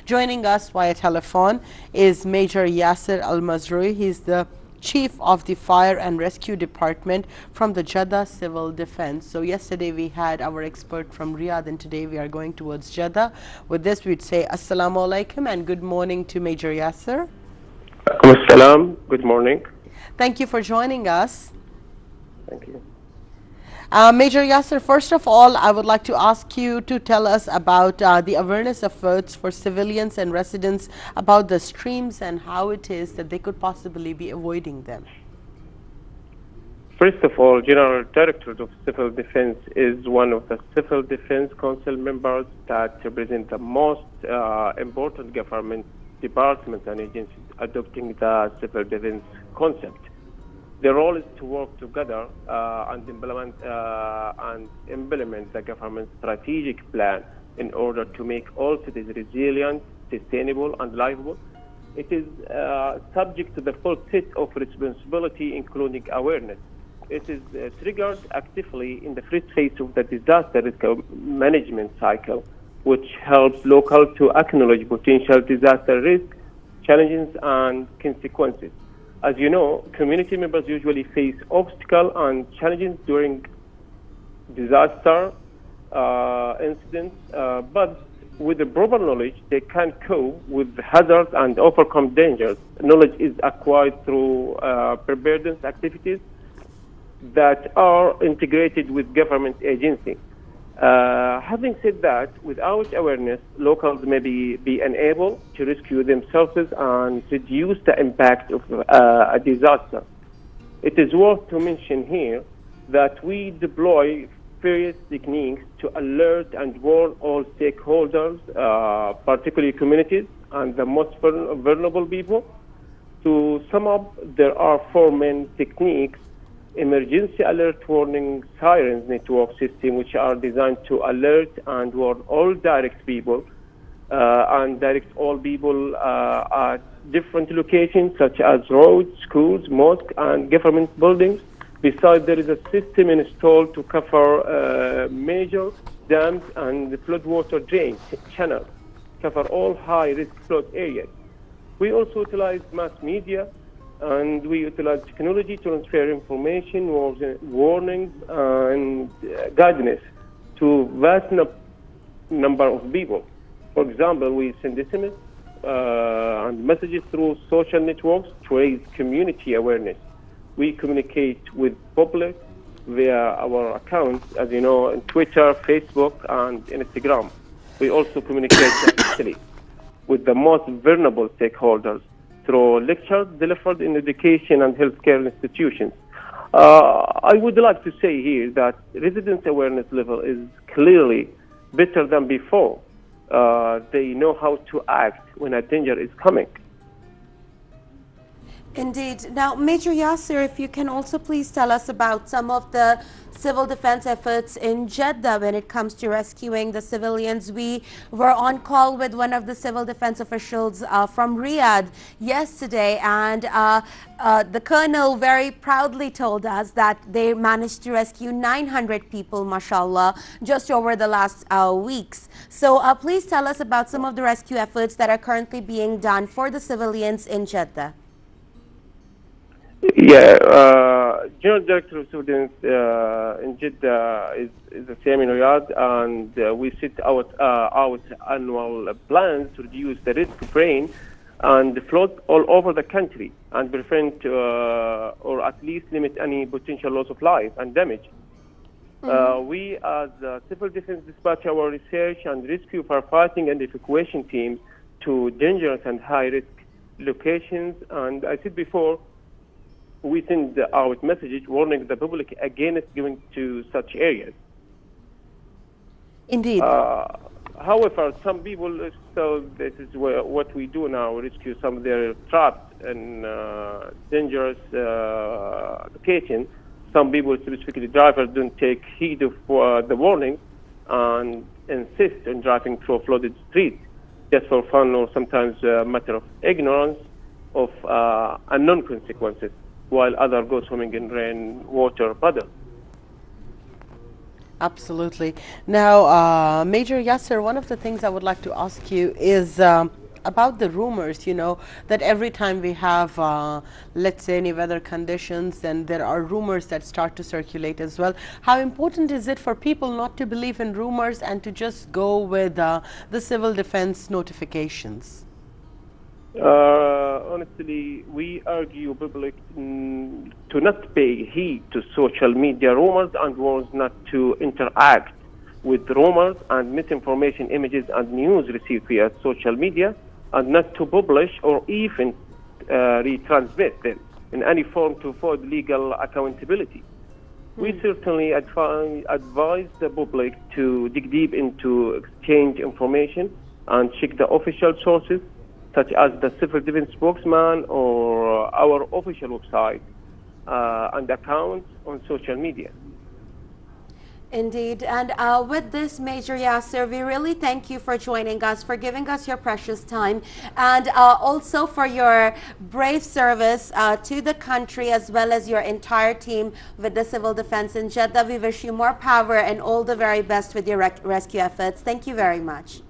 Joining us via telephone is Major Yasser Al-Mazroui. He's the Chief of the Fire and Rescue Department from the Jeddah Civil Defense. So yesterday we had our expert from Riyadh, and today we are going towards Jeddah. With this, we'd say Assalamu alaikum and good morning to Major Yasser. Assalam. Good morning. Thank you for joining us. Thank you. Major Yasser, first of all, I would like to ask you to tell us about the awareness efforts for civilians and residents about the streams and how it is that they could possibly be avoiding them. First of all, General Director of Civil Defense is one of the Civil Defense Council members that represent the most important government departments and agencies adopting the civil defense concept. Their role is to work together and implement the government's strategic plan in order to make all cities resilient, sustainable, and livable. It is subject to the full set of responsibility, including awareness. It is triggered actively in the first phase of the disaster risk management cycle, which helps locals to acknowledge potential disaster risk, challenges, and consequences. As you know, community members usually face obstacles and challenges during disaster incidents, but with the proper knowledge, they can cope with hazards and overcome dangers. Knowledge is acquired through preparedness activities that are integrated with government agencies. Having said that, without awareness, locals may be unable to rescue themselves and reduce the impact of a disaster. It is worth to mention here that we deploy various techniques to alert and warn all stakeholders, particularly communities and the most vulnerable people. To sum up, there are four main techniques: emergency alert warning sirens network system, which are designed to alert and warn all direct people and direct all people at different locations such as roads, schools, mosques, and government buildings. Besides, there is a system installed to cover major dams and floodwater drain channels, cover all high-risk flood areas. We also utilize mass media, and we utilize technology to transfer information, warnings, and guidance to vast number of people. For example, we send SMS and messages through social networks to raise community awareness. We communicate with public via our accounts, as you know, on Twitter, Facebook, and Instagram. We also communicate directly with the most vulnerable stakeholders through lectures delivered in education and healthcare institutions. I would like to say here that residents' awareness level is clearly better than before. They know how to act when a danger is coming. Indeed. Now, Major Yasser, if you can also please tell us about some of the civil defense efforts in Jeddah when it comes to rescuing the civilians. We were on call with one of the civil defense officials from Riyadh yesterday, and the colonel very proudly told us that they managed to rescue 900 people, mashallah, just over the last weeks. So please tell us about some of the rescue efforts that are currently being done for the civilians in Jeddah. Yeah, General Director of Students in Jeddah is the same in Riyadh, and we set out our annual plans to reduce the risk of rain and flood all over the country and prevent or at least limit any potential loss of life and damage. We, as civil defense, dispatch our research and rescue, firefighting, and evacuation teams to dangerous and high-risk locations. And I said before, we send out messages warning the public against going to such areas. Indeed. However, some people still, this is what we do now, rescue some of their trapped in dangerous locations. Some people, specifically drivers, don't take heed of the warning and insist on driving through flooded streets just for fun, or sometimes a matter of ignorance of unknown consequences, while others go swimming in rainwater puddles. Absolutely. Now, Major Yasser, one of the things I would like to ask you is about the rumors, you know, that every time we have, let's say, any weather conditions, then there are rumors that start to circulate as well. How important is it for people not to believe in rumors and to just go with the civil defense notifications? Honestly, we argue public to not pay heed to social media rumors and warns not to interact with rumors and misinformation images and news received via social media, and not to publish or even retransmit them in any form to avoid legal accountability. We certainly advise the public to dig deep into exchange information and check the official sources, such as the Civil Defense spokesman or our official website and accounts on social media. Indeed. And with this, Major Yasser, we really thank you for joining us, for giving us your precious time, and also for your brave service to the country, as well as your entire team with the Civil Defense in Jeddah. We wish you more power and all the very best with your rescue efforts. Thank you very much.